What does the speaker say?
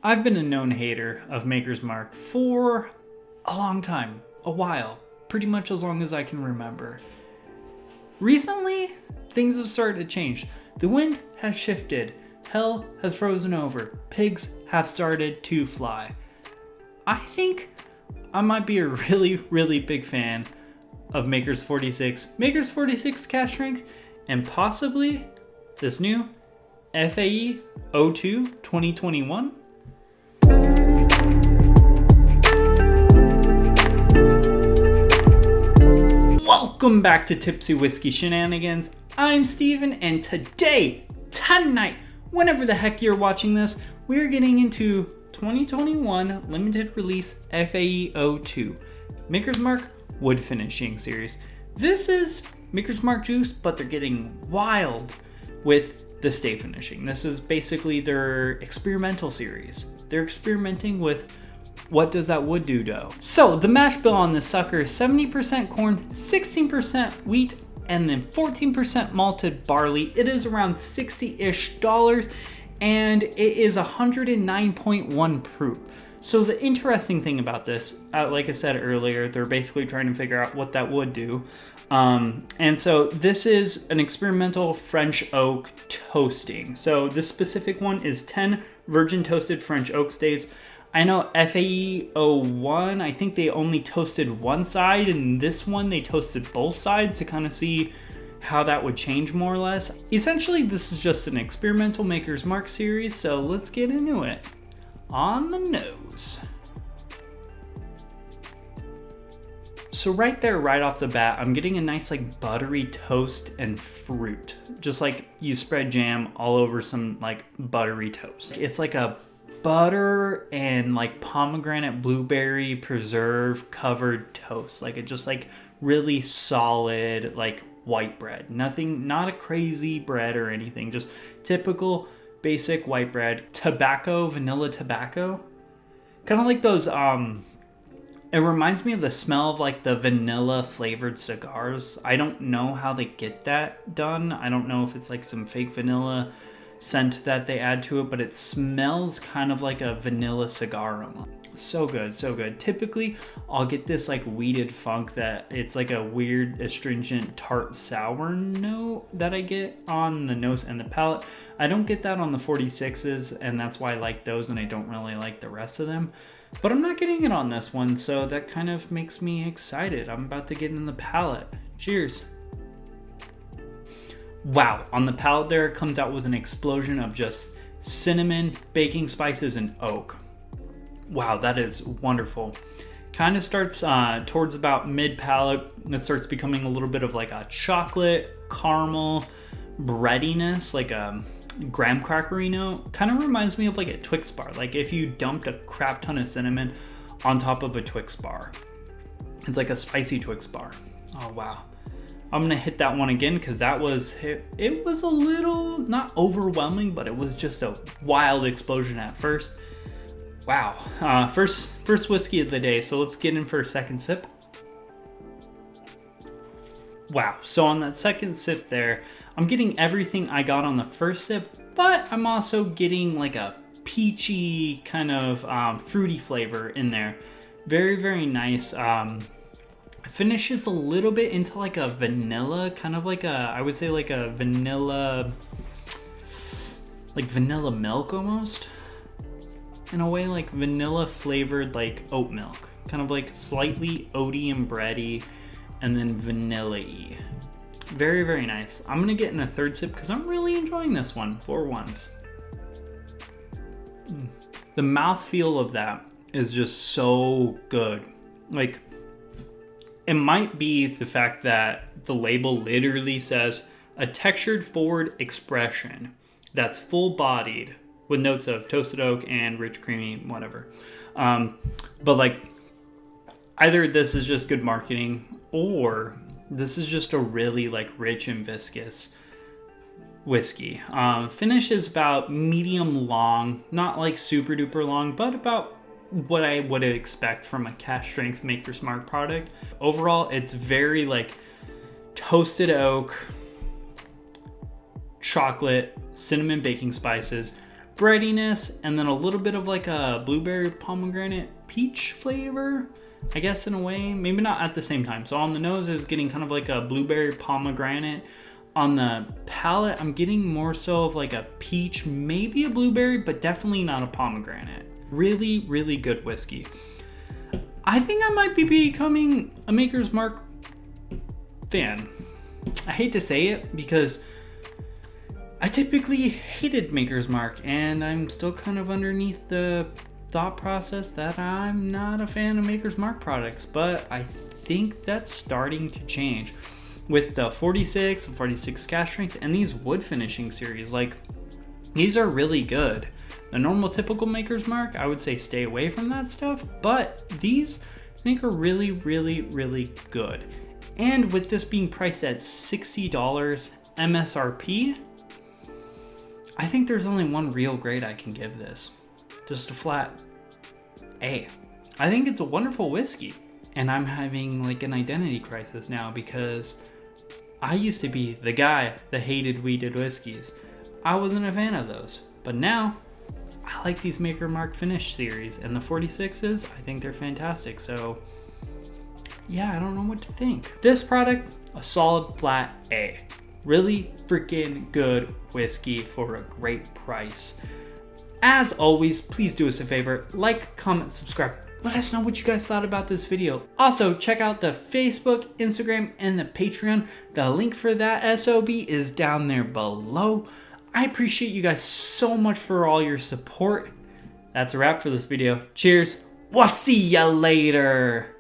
I've been a known hater of Maker's Mark for a long time, a while, pretty much as long as I can remember. Recently, things have started to change. The wind has shifted. Hell has frozen over. Pigs have started to fly. I think I might be a really big fan of Makers 46, Makers 46 cash strength, and possibly this new FAE-02 2021. Welcome back to Tipsy Whiskey Shenanigans. I'm Steven, and tonight, whenever the heck you're watching this, we're getting into 2021 limited release FAE-02 Makers Mark Wood Finishing Series. This is Makers Mark juice, but they're getting wild with the stay finishing. This is basically their experimental series. They're experimenting with what does that wood do dough. So the mash bill on this sucker is 70% corn, 16% wheat, and then 14% malted barley. It is around $60-ish, and it is 109.1 proof. So the interesting thing about this, like I said earlier, they're basically trying to figure out what that would do. And so this is an experimental French oak toasting. So this specific one is 10 virgin toasted French oak staves. I know FAE-01, I think they only toasted one side, and this one they toasted both sides to kind of see how that would change more or less. Essentially, this is just an experimental Maker's Mark series, so let's get into it. On the nose. So right there, right off the bat, I'm getting a nice like buttery toast and fruit. Just like you spread jam all over some like buttery toast. It's like a butter and like pomegranate blueberry preserve covered toast. Like it just like really solid like white bread. Nothing, not a crazy bread or anything. Just typical basic white bread. Tobacco, vanilla tobacco. Kind of like those, it reminds me of the smell of like the vanilla flavored cigars. I don't know how they get that done. I don't know if it's like some fake vanilla scent that they add to it, but it smells kind of like a vanilla cigar aroma. So good, so good. Typically, I'll get this like weeded funk that it's like a weird astringent tart sour note that I get on the nose and the palate. I don't get that on the 46s, and that's why I like those and I don't really like the rest of them. But I'm not getting it on this one, so that kind of makes me excited. I'm about to get in the palate. Cheers. Wow, on the palate there, it comes out with an explosion of just cinnamon, baking spices, and oak. Wow, that is wonderful. Kind of starts towards about mid-palate. It starts becoming a little bit of like a chocolate, caramel, breadiness, like a graham crackery note. Kind of reminds me of like a Twix bar. Like if you dumped a crap ton of cinnamon on top of a Twix bar. It's like a spicy Twix bar. Oh, wow. I'm gonna hit that one again because that was, it was a little, not overwhelming, but it was just a wild explosion at first. Wow, first whiskey of the day, so let's get in for a second sip. Wow, so on that second sip there, I'm getting everything I got on the first sip, but I'm also getting like a peachy kind of fruity flavor in there. Very nice. Finishes a little bit into like a vanilla, kind of like a, I would say like a vanilla, like vanilla milk almost. In a way, like vanilla flavored like oat milk. Kind of like slightly oaty and bready, and then vanilla-y. Very nice. I'm gonna get in a third sip because I'm really enjoying this one for once. The mouthfeel of that is just so good. Like, it might be the fact that the label literally says a textured forward expression that's full-bodied with notes of toasted oak and rich, creamy, whatever. But like, either this is just good marketing or this is just a really like rich and viscous whiskey. Finish is about medium long, not like super duper long, but about what I would expect from a cash strength Maker's Mark product. Overall, it's very like toasted oak, chocolate, cinnamon baking spices, breadiness, and then a little bit of like a blueberry pomegranate peach flavor, I guess, in a way. Maybe not at the same time. So on the nose, I was getting kind of like a blueberry pomegranate. On the palate, I'm getting more so of like a peach, maybe a blueberry, but definitely not a pomegranate. Really, really good whiskey. I think I might be becoming a Maker's Mark fan. I hate to say it because I typically hated Maker's Mark, and I'm still kind of underneath the thought process that I'm not a fan of Maker's Mark products, but I think that's starting to change with the 46 cask strength, and these wood finishing series. Like, these are really good. The normal typical Maker's Mark, I would say stay away from that stuff, but these I think are really, really, really good. And with this being priced at $60 MSRP, I think there's only one real grade I can give this. Just a flat A. I think it's a wonderful whiskey, and I'm having like an identity crisis now because I used to be the guy that hated wheated whiskeys. I wasn't a fan of those, but now I like these Maker Mark Finish series, and the 46s, I think they're fantastic. So yeah, I don't know what to think. This product, a solid flat A. Really freaking good whiskey for a great price. As always, please do us a favor, like, comment, subscribe. Let us know what you guys thought about this video. Also, check out the Facebook, Instagram, and the Patreon. The link for that SOB is down there below. I appreciate you guys so much for all your support. That's a wrap for this video. Cheers. We'll see ya later.